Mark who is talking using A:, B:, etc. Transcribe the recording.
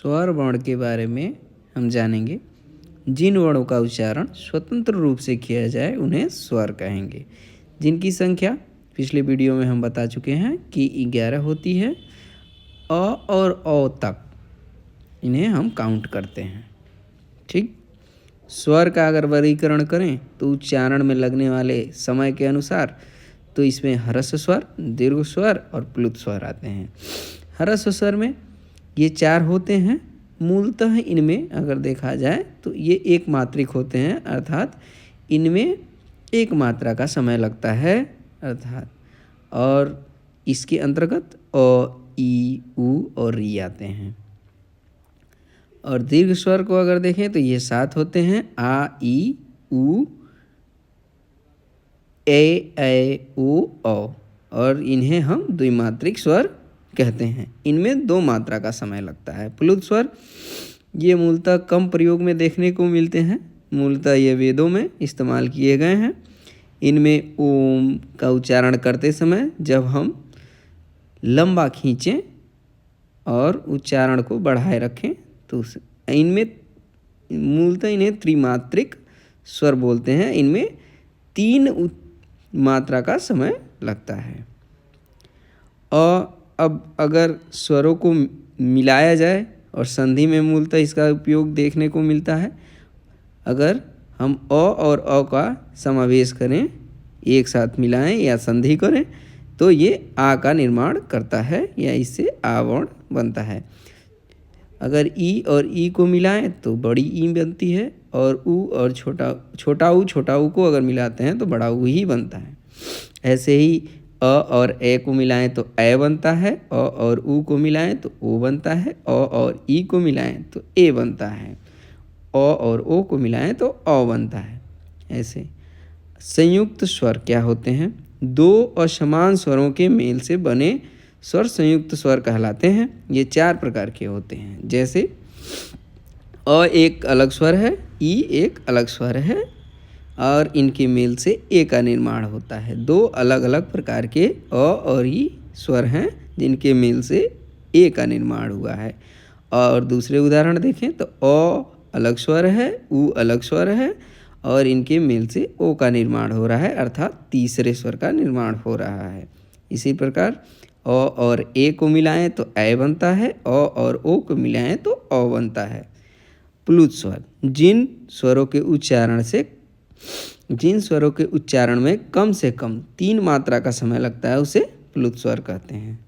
A: स्वर वर्ण के बारे में हम जानेंगे। जिन वर्णों का उच्चारण स्वतंत्र रूप से किया जाए उन्हें स्वर कहेंगे, जिनकी संख्या पिछले वीडियो में हम बता चुके हैं कि 11 होती है। अ और औ तक इन्हें हम काउंट करते हैं। ठीक, स्वर का अगर वर्गीकरण करें तो उच्चारण में लगने वाले समय के अनुसार तो इसमें ह्रस्व स्वर, दीर्घ स्वर और प्लुत स्वर आते हैं। ह्रस्व स्वर में ये 4 होते हैं। मूलतः इनमें अगर देखा जाए तो ये एक मात्रिक होते हैं, अर्थात इनमें एक मात्रा का समय लगता है अर्थात, और इसके अंतर्गत अ, ई, उ और री आते हैं। और दीर्घ स्वर को अगर देखें तो ये 7 होते हैं। आ, ई, उ, ए, उ, औ, और इन्हें हम द्विमात्रिक स्वर कहते हैं। इनमें 2 मात्रा का समय लगता है। प्लुत स्वर ये मूलतः कम प्रयोग में देखने को मिलते हैं। मूलतः ये वेदों में इस्तेमाल किए गए हैं। इनमें ओम का उच्चारण करते समय जब हम लंबा खींचें और उच्चारण को बढ़ाए रखें तो इनमें मूलतः इन्हें त्रिमात्रिक स्वर बोलते हैं। इनमें 3 मात्रा का समय लगता है। अब अगर स्वरों को मिलाया जाए और संधि में मूलतः इसका उपयोग देखने को मिलता है। अगर हम अ और अ का समावेश करें, एक साथ मिलाएं या संधि करें तो ये आ का निर्माण करता है या इससे आ वर्ण बनता है। अगर ई और ई को मिलाएं तो बड़ी ई बनती है, और उ और छोटा उ को अगर मिलाते हैं तो बड़ा उ ही बनता है। ऐसे ही अ और ए को मिलाएं तो ए बनता है, अ और उ को मिलाएं तो ओ बनता है, अ और ई को मिलाएं तो ए बनता है, अ और ओ को मिलाएं तो अ बनता है। ऐसे संयुक्त स्वर क्या होते हैं? 2 असमान स्वरों के मेल से बने स्वर संयुक्त स्वर कहलाते हैं। ये 4 प्रकार के होते हैं। जैसे अ एक अलग स्वर है, ई एक अलग स्वर है, और इनके मेल से ए का निर्माण होता है। 2 अलग अलग प्रकार के अ और ई स्वर हैं जिनके मेल से ए का निर्माण हुआ है। और दूसरे उदाहरण देखें तो अ अलग स्वर है, उ अलग स्वर है, और इनके मेल से ओ का निर्माण हो रहा है, अर्थात तीसरे स्वर का निर्माण हो रहा है। इसी प्रकार अ और ए को मिलाएं तो ए बनता है, अ और ओ को मिलाएं तो अ बनता है। प्लुत स्वर जिन स्वरों के उच्चारण में कम से कम 3 मात्रा का समय लगता है उसे प्लुत स्वर कहते हैं।